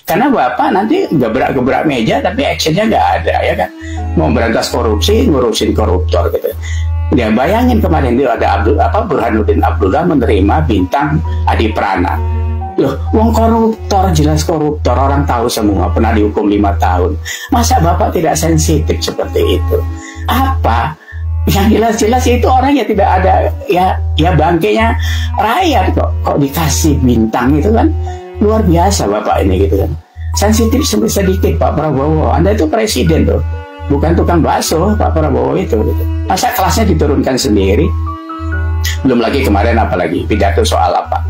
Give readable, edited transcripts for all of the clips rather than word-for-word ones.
Karena Bapak nanti gebrak-gebrak meja tapi actionnya nggak ada, ya kan? Mau berantas korupsi, ngurusin koruptor gitu. Ya bayangin kemarin itu ada Burhanuddin Abdullah menerima bintang Adi Prana. Loh, wong koruptor, jelas koruptor, orang tahu semua, pernah dihukum 5 tahun. Masa Bapak tidak sensitif seperti itu? Apa? Yang jelas-jelas itu orang yang tidak ada, ya bangkainya rakyat kok dikasih bintang itu kan. Luar biasa Bapak ini gitu kan. Sensitif sedikit Pak Prabowo. Anda itu presiden tuh, bukan tukang bakso Pak Prabowo itu gitu. Masa kelasnya diturunkan sendiri? Belum lagi kemarin apalagi pidato soal apa?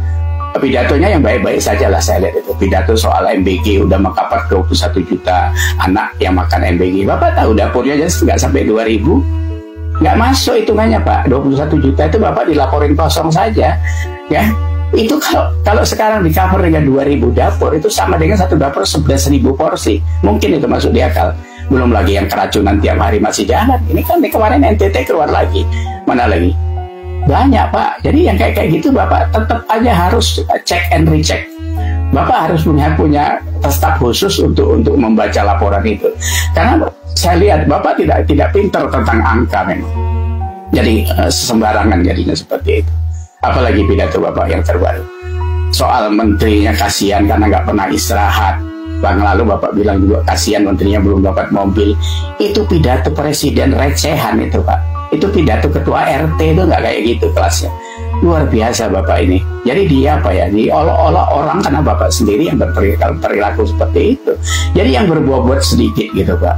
Pidatonya yang baik-baik saja lah saya lihat itu. Pidato soal MBG udah mengkaper 21 juta anak yang makan MBG. Bapak tahu dapurnya aja nggak sampai 2.000. Nggak masuk hitungannya Pak. 21 juta itu Bapak dilaporin kosong saja. Ya, itu kalau sekarang di cover dengan 2.000 dapur, itu sama dengan satu dapur 11.000 porsi. Mungkin itu masuk di akal. Belum lagi yang keracunan tiap hari masih jalan. Ini kan kemarin NTT keluar lagi. Mana lagi? Banyak Pak. Jadi yang kayak gitu Bapak tetap aja harus check and recheck. Bapak harus punya staf khusus untuk membaca laporan itu. Karena saya lihat Bapak tidak pintar tentang angka memang. Jadi sembarangan jadinya seperti itu. Apalagi pidato Bapak yang terbaru soal menterinya kasihan karena nggak pernah istirahat. Bang lalu Bapak bilang juga kasihan menterinya belum dapat mobil. Itu pidato presiden recehan itu Pak. Itu pidato ketua RT itu nggak kayak gitu kelasnya. Luar biasa Bapak ini. Jadi dia apa ya, diolok-olok orang karena Bapak sendiri yang berperilaku seperti itu. Jadi yang berbuat sedikit gitu Pak.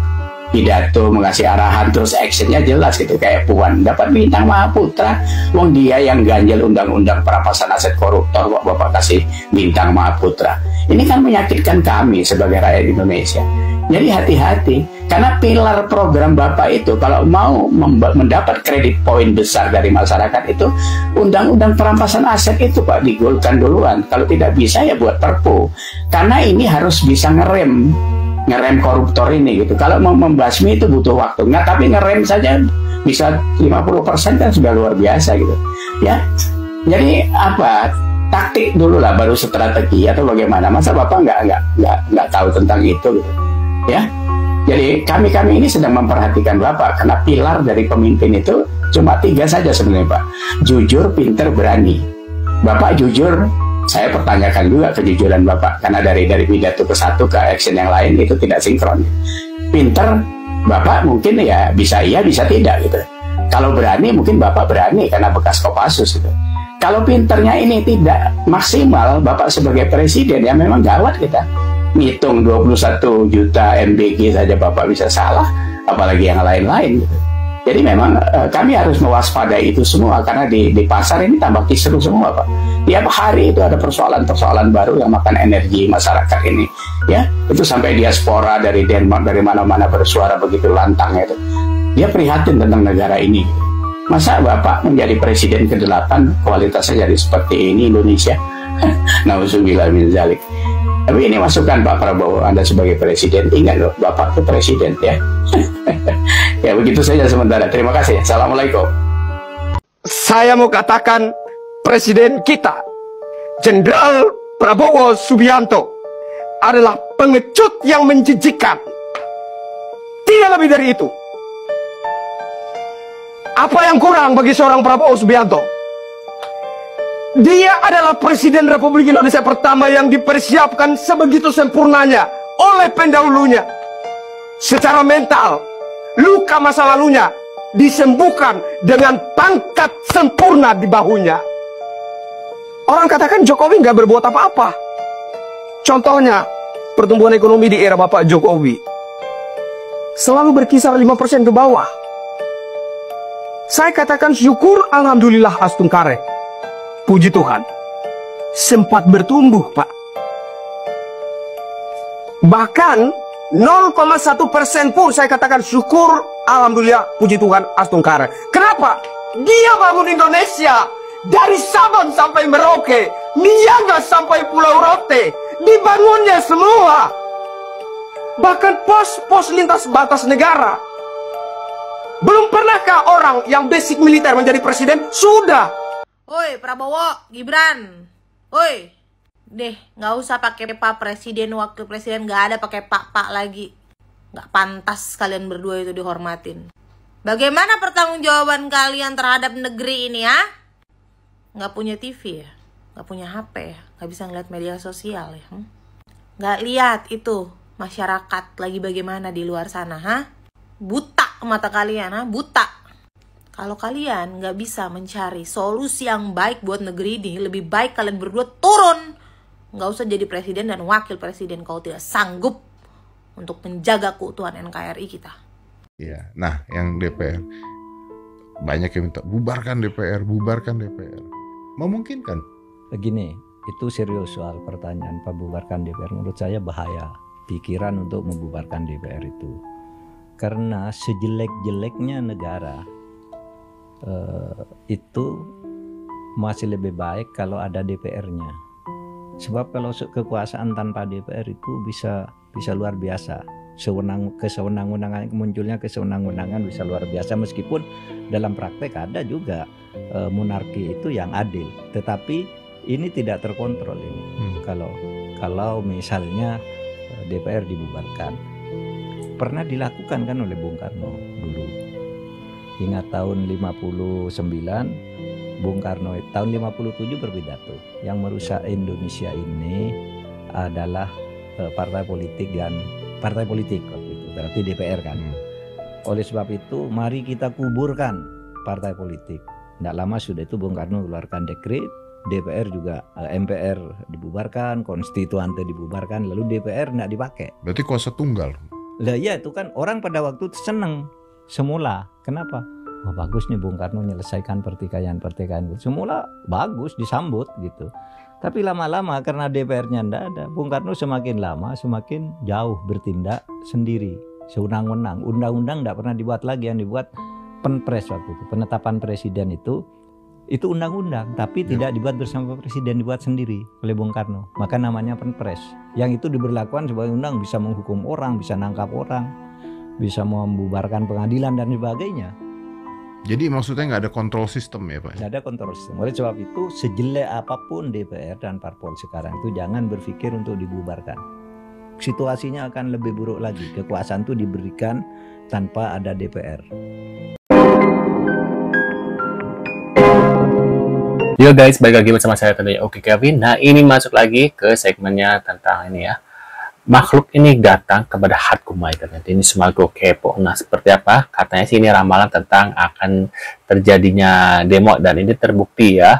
Pidato mengasih arahan terus actionnya jelas gitu, kayak Puan dapat bintang Mahaputra. Wong dia yang ganjel undang-undang perampasan aset koruptor kok Bapak kasih bintang Mahaputra. Ini kan menyakitkan kami sebagai rakyat Indonesia. Jadi hati-hati, karena pilar program Bapak itu kalau mau mendapat kredit poin besar dari masyarakat itu undang-undang perampasan aset itu Pak digolkan duluan. Kalau tidak bisa ya buat perpu. Karena ini harus bisa ngerem koruptor ini gitu. Kalau mau membasmi itu butuh waktu. Nggak, tapi ngerem saja bisa 50% kan sudah luar biasa gitu. Ya. Jadi apa? Taktik dulu lah baru strategi atau bagaimana. Masa Bapak nggak tahu tentang itu gitu. Ya. Jadi kami ini sedang memperhatikan Bapak karena pilar dari pemimpin itu cuma 3 saja sebenarnya Pak. Jujur, pinter, berani. Bapak jujur, saya pertanyakan juga kejujuran Bapak karena dari pidato ke satu ke action yang lain itu tidak sinkron. Pinter Bapak mungkin ya bisa iya bisa tidak gitu. Kalau berani mungkin Bapak berani karena bekas Kopassus gitu. Kalau pinternya ini tidak maksimal, Bapak sebagai presiden ya memang gawat kita. Ngitung 21 juta MBG saja Bapak bisa salah, apalagi yang lain-lain gitu. Jadi memang kami harus mewaspadai itu semua karena di pasar ini tambah kisruh semua Pak. Tiap hari itu ada persoalan-persoalan baru yang makan energi masyarakat ini. Ya, itu sampai diaspora dari Denmark dari mana-mana bersuara begitu lantang itu. Dia prihatin tentang negara ini. Masa Bapak menjadi presiden ke-8 kualitasnya jadi seperti ini Indonesia? Nauzubillah min zalik. Tapi ini masukan Pak Prabowo, Anda sebagai presiden, ingat loh, Bapak itu presiden ya. Ya begitu saja sementara. Terima kasih. Assalamualaikum. Saya mau katakan presiden kita, Jenderal Prabowo Subianto, adalah pengecut yang menjijikan. Tidak lebih dari itu. Apa yang kurang bagi seorang Prabowo Subianto? Dia adalah Presiden Republik Indonesia pertama yang dipersiapkan sebegitu sempurnanya oleh pendahulunya. Secara mental, luka masa lalunya disembuhkan dengan pangkat sempurna di bahunya. Orang katakan Jokowi nggak berbuat apa-apa. Contohnya, pertumbuhan ekonomi di era Bapak Jokowi selalu berkisar 5% ke bawah. Saya katakan syukur alhamdulillah Astungkare. Puji Tuhan, sempat bertumbuh Pak. Bahkan 0,1% pun saya katakan syukur alhamdulillah puji Tuhan Astungkare. Kenapa? Dia bangun Indonesia dari Sabang sampai Merauke, Niaga sampai Pulau Rote, dibangunnya semua. Bahkan pos-pos lintas batas negara. Belum pernahkah orang yang basic militer menjadi presiden? Sudah. Woi Prabowo, Gibran. Woi, Deh, nggak usah pakai Pak Presiden, Wakil Presiden, nggak ada pakai Pak lagi. Nggak pantas kalian berdua itu dihormatin. Bagaimana pertanggungjawaban kalian terhadap negeri ini, ya? Nggak punya TV ya? Nggak punya HP ya? Nggak bisa ngeliat media sosial ya? Nggak lihat itu masyarakat lagi bagaimana di luar sana, ha? Buta mata kalian, ha? Buta. Kalau kalian nggak bisa mencari solusi yang baik buat negeri ini, lebih baik kalian berdua turun. Nggak usah jadi presiden dan wakil presiden kalau tidak sanggup untuk menjaga keutuhan NKRI kita. Iya, nah yang DPR banyak yang minta bubarkan DPR, bubarkan DPR. Memungkinkan? Begini, itu serius soal pertanyaan bubarkan DPR. Menurut saya bahaya pikiran untuk membubarkan DPR itu. Karena sejelek-jeleknya negara, itu masih lebih baik kalau ada DPR-nya. Sebab kalau kekuasaan tanpa DPR itu bisa luar biasa. Kesewenang-wenangan munculnya kesewenang-wenangan bisa luar biasa, meskipun dalam praktek ada juga monarki itu yang adil. Tetapi ini tidak terkontrol ini. Kalau misalnya DPR dibubarkan, pernah dilakukan kan oleh Bung Karno dulu. Ingat tahun 59, Bung Karno tahun 57 berpidato, yang merusak Indonesia ini adalah partai politik waktu itu, berarti DPR kan. Oleh sebab itu mari kita kuburkan partai politik. Tidak lama sudah itu Bung Karno keluarkan dekret, DPR juga MPR dibubarkan, konstituante dibubarkan, lalu DPR tidak dipakai. Berarti kuasa tunggal. Lah iya, itu kan orang pada waktu itu seneng semula. Kenapa? Wah, bagus nih Bung Karno menyelesaikan pertikaian. Semula bagus, disambut gitu. Tapi lama-lama karena DPR-nya ndak ada, Bung Karno semakin lama semakin jauh bertindak sendiri, sewenang-wenang. Undang-undang ndak pernah dibuat lagi, yang dibuat Penpres waktu itu, penetapan presiden itu undang-undang, tapi tidak dibuat bersama presiden, dibuat sendiri oleh Bung Karno. Maka namanya Penpres. Yang itu diberlakukan sebagai undang, bisa menghukum orang, bisa nangkap orang, bisa membubarkan pengadilan dan sebagainya. Jadi maksudnya nggak ada kontrol sistem ya Pak? Nggak ada kontrol sistem. Oleh sebab itu sejelek apapun DPR dan parpol sekarang itu jangan berpikir untuk dibubarkan. Situasinya akan lebih buruk lagi. Kekuasaan itu diberikan tanpa ada DPR. Yo guys, balik lagi bersama saya tentunya Oki Kevin. Nah, ini masuk lagi ke segmennya tentang ini ya. Makhluk ini datang kepada Hatkumai, ternyata ini semua gue kepo. Nah, seperti apa? Katanya sih ini ramalan tentang akan terjadinya demo, dan ini terbukti ya.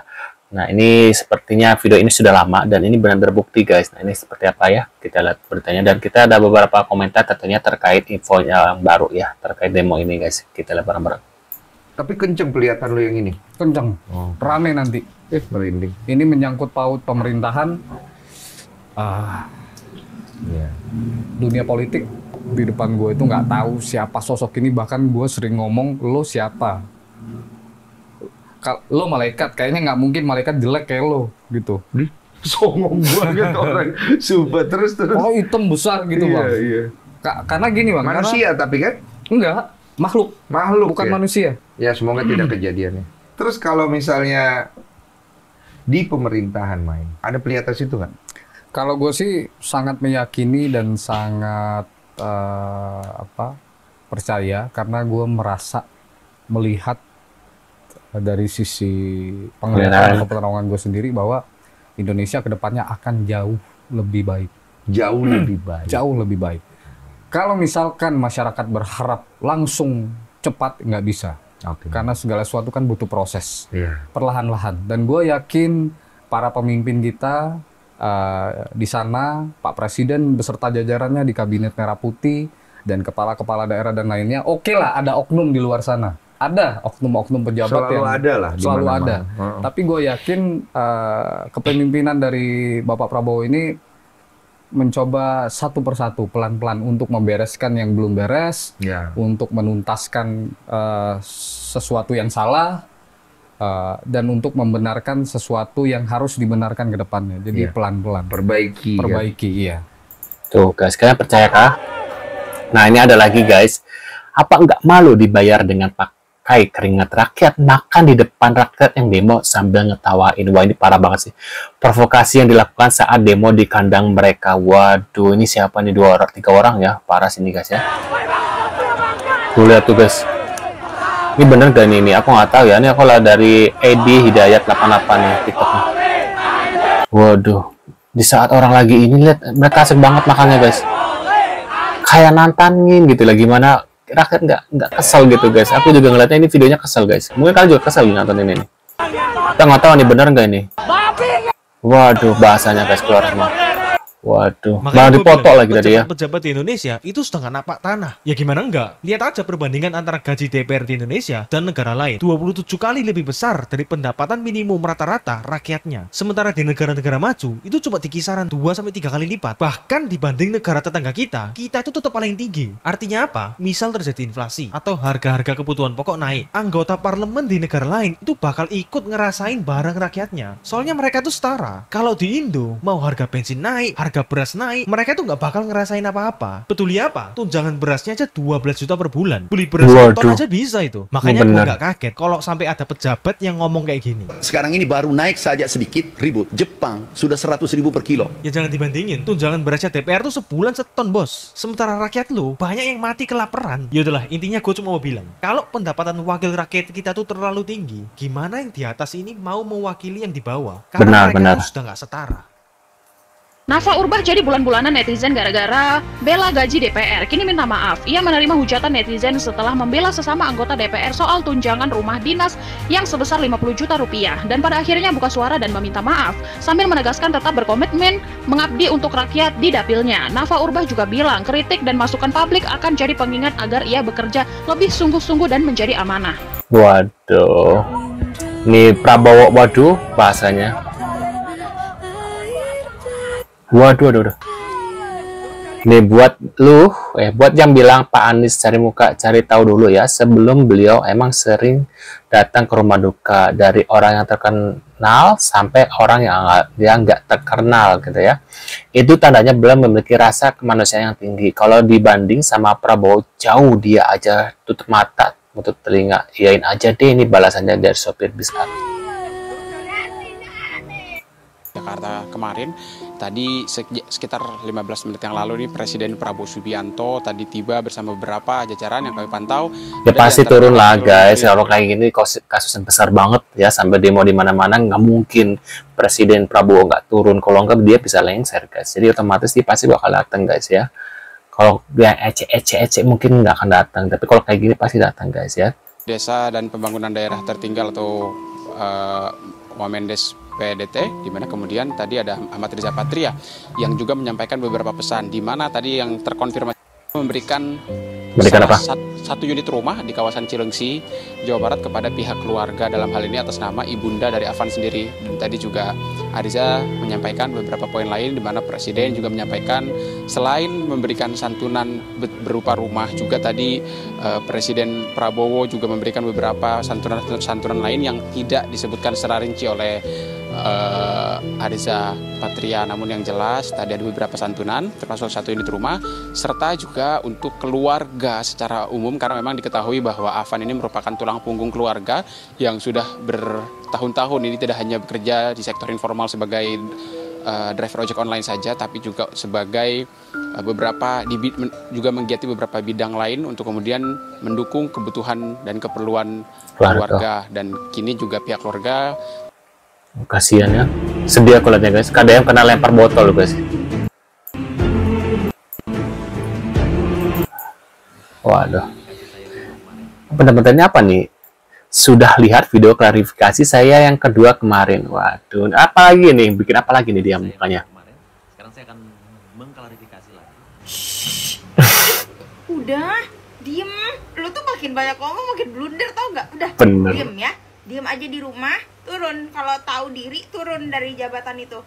Nah, ini sepertinya video ini sudah lama dan ini benar terbukti guys. Nah, ini seperti apa ya? Kita lihat beritanya, dan kita ada beberapa komentar tentunya terkait info yang baru ya, terkait demo ini guys. Kita lihat bareng-bareng. Tapi kenceng kelihatan lo yang ini. Kenceng, rame nanti. Merinding. Ini menyangkut paut pemerintahan. Dunia politik di depan gue itu nggak tahu siapa sosok ini, bahkan gue sering ngomong, lo siapa? Lo malaikat, kayaknya nggak mungkin malaikat jelek kayak lo gitu. Songong banget orang. Sumpah terus. Oh, hitam besar gitu bang. Iya. Karena gini bang. Manusia karena, tapi kan? Enggak, makhluk bukan ya? manusia. Ya semoga tidak kejadiannya. Terus kalau misalnya di pemerintahan main, ada pelihatan situ nggak? Kalau gue sih sangat meyakini dan sangat percaya, karena gue melihat dari sisi penglihatan atau penerangan gue sendiri bahwa Indonesia kedepannya akan jauh lebih baik. Jauh lebih baik. Jauh lebih baik. Kalau misalkan masyarakat berharap langsung cepat, nggak bisa. Karena segala sesuatu kan butuh proses. Perlahan-lahan. Dan gue yakin para pemimpin kita di sana, Pak Presiden beserta jajarannya di Kabinet Merah Putih dan kepala-kepala daerah dan lainnya, oke lah ada oknum di luar sana. Ada oknum-oknum pejabat selalu yang ada lah, selalu ada. Tapi gue yakin kepemimpinan dari Bapak Prabowo ini mencoba satu persatu pelan-pelan untuk membereskan yang belum beres, untuk menuntaskan sesuatu yang salah, dan untuk membenarkan sesuatu yang harus dibenarkan ke depannya. Jadi pelan-pelan. Perbaiki. Iya. Tuh guys, kalian percaya kah? Nah, ini ada lagi guys. Apa nggak malu dibayar dengan pakai keringat rakyat, makan di depan rakyat yang demo sambil ngetawain. Wah, ini parah banget sih. Provokasi yang dilakukan saat demo di kandang mereka. Waduh, ini siapa nih? 2 orang, 3 orang ya. Parah sini guys ya. Tuh lihat tuh guys. Ini bener gak nih? Ini aku nggak tahu ya. Ini aku lah dari Edi Hidayat 88 nih TikToknya. Waduh, di saat orang lagi ini lihat mereka asik banget makannya guys. Kayak nantangin gitu lah, gimana rakyat nggak kesel gitu guys. Aku juga ngeliatnya ini videonya kesel guys. Mungkin kalian juga kesel nonton ini nih. Kita nggak tahu nih bener nggak ini. Waduh, bahasanya guys keluar semua. Waduh, malah dipoto lagi tadi ya. Pejabat di Indonesia itu setengah napak tanah. Ya gimana enggak? Lihat aja perbandingan antara gaji DPR di Indonesia dan negara lain. 27 kali lebih besar dari pendapatan minimum rata-rata rakyatnya. Sementara di negara-negara maju itu cuma di kisaran 2-3 kali lipat. Bahkan dibanding negara tetangga kita itu tetap paling tinggi. Artinya apa? Misal terjadi inflasi atau harga-harga kebutuhan pokok naik, anggota parlemen di negara lain itu bakal ikut ngerasain barang rakyatnya. Soalnya mereka tuh setara. Kalau di Indo mau harga bensin naik, harga beras naik, mereka tuh nggak bakal ngerasain apa-apa. Betulnya apa? Tunjangan berasnya aja 12 juta per bulan. Beli beras ton aja bisa itu. Makanya gue nggak kaget kalau sampai ada pejabat yang ngomong kayak gini. Sekarang ini baru naik saja sedikit, ribut. Jepang sudah 100.000 per kilo. Ya jangan dibandingin. Tunjangan berasnya DPR tuh sebulan seton bos. Sementara rakyat lu banyak yang mati kelaparan. Yaudahlah, intinya gue cuma mau bilang, kalau pendapatan wakil rakyat kita tuh terlalu tinggi, gimana yang di atas ini mau mewakili yang di bawah? Karena mereka tuh sudah nggak setara. Nafa Urbah jadi bulan-bulanan netizen gara-gara bela gaji DPR. Kini minta maaf. Ia menerima hujatan netizen setelah membela sesama anggota DPR soal tunjangan rumah dinas yang sebesar 50 juta rupiah. Dan pada akhirnya buka suara dan meminta maaf, sambil menegaskan tetap berkomitmen mengabdi untuk rakyat di dapilnya. Nafa Urbah juga bilang kritik dan masukan publik akan jadi pengingat agar ia bekerja lebih sungguh-sungguh dan menjadi amanah. Waduh, ini Prabowo, waduh bahasanya. Waduh. Ini buat lu, buat yang bilang Pak Anies cari muka, cari tahu dulu ya. Sebelum beliau emang sering datang ke rumah duka, dari orang yang terkenal sampai orang yang nggak terkenal gitu ya. Itu tandanya beliau memiliki rasa kemanusiaan yang tinggi. Kalau dibanding sama Prabowo, jauh dia aja tutup mata, tutup telinga. Iyain aja deh, ini balasannya dari sopir bis. Jakarta kemarin, tadi sekitar 15 menit yang lalu nih Presiden Prabowo Subianto tadi tiba bersama beberapa jajaran yang kami pantau. Ya pasti turun lah guys, kalau kayak gini kasus yang besar banget ya, sampai demo di mana-mana, nggak mungkin Presiden Prabowo nggak turun. Kalau nggak dia bisa lengser guys, jadi otomatis dia pasti bakal datang guys ya. Kalau yang ece mungkin nggak akan datang, tapi kalau kayak gini pasti datang guys ya. Desa dan Pembangunan Daerah Tertinggal atau Wamendes PDT, di mana kemudian tadi ada Ahmad Riza Patria yang juga menyampaikan beberapa pesan, di mana tadi yang terkonfirmasi memberikan satu unit rumah di kawasan Cilengsi, Jawa Barat kepada pihak keluarga, dalam hal ini atas nama ibunda dari Afan sendiri. Dan tadi juga Ariza menyampaikan beberapa poin lain, di mana Presiden juga menyampaikan selain memberikan santunan berupa rumah, juga tadi Presiden Prabowo juga memberikan beberapa santunan lain yang tidak disebutkan secara rinci oleh Ariza Patria. Namun yang jelas tadi ada beberapa santunan, termasuk satu unit rumah, serta juga untuk keluarga secara umum, karena memang diketahui bahwa Afan ini merupakan tulang punggung keluarga yang sudah bertahun-tahun ini tidak hanya bekerja di sektor informal sebagai driver ojek online saja, tapi juga sebagai juga menggiati beberapa bidang lain untuk kemudian mendukung kebutuhan dan keperluan keluarga. Dan kini juga pihak keluarga, kasihan ya, sedih aku lihatnya guys. Kadang kena lempar botol guys. Waduh, bener-benernya apa nih? Sudah lihat video klarifikasi saya yang kedua kemarin. Waduh, apa lagi nih? Bikin apa lagi nih dia mukanya? Sekarang saya akan mengklarifikasi lagi. Udah, diem. Lu tuh makin banyak ngomong makin blunder, tau nggak? Udah, bener. Diem ya. Diem aja di rumah, turun. Kalau tahu diri, turun dari jabatan itu.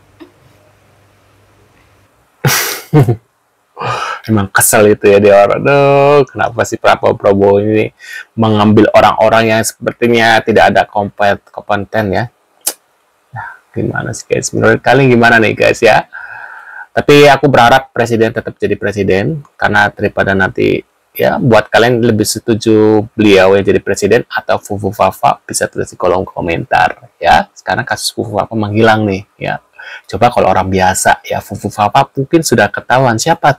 Emang kesel itu ya dia orang. Aduh, kenapa sih Prabowo ini mengambil orang-orang yang sepertinya tidak ada kompeten ya? Nah, gimana sih guys? Menurut kalian gimana nih guys ya? Tapi aku berharap Presiden tetap jadi presiden, karena daripada nanti Ya, buat kalian lebih setuju beliau yang jadi presiden atau Fufu Fafa, bisa tulis di kolom komentar ya. Sekarang kasus Fufu Fafa menghilang nih ya. Coba kalau orang biasa ya, Fufu Fafa mungkin sudah ketahuan siapa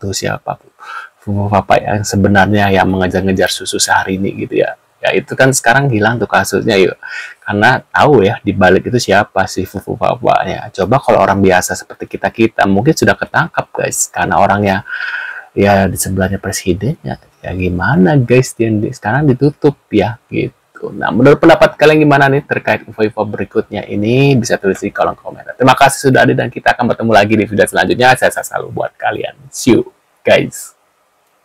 Fufu Fafa yang sebenarnya yang mengejar-ngejar susu sehari ini gitu ya. Ya itu kan sekarang hilang tuh kasusnya yuk. Karena tahu ya di balik itu siapa sih Fufu Fafa ya. Coba kalau orang biasa seperti kita mungkin sudah ketangkap guys, karena orangnya ya di sebelahnya presiden ya gimana guys, sekarang ditutup ya gitu. Nah, menurut pendapat kalian gimana nih terkait info-info berikutnya ini? Bisa tulis di kolom komentar. Terima kasih sudah ada dan kita akan bertemu lagi di video selanjutnya. Saya selalu buat kalian. See you guys.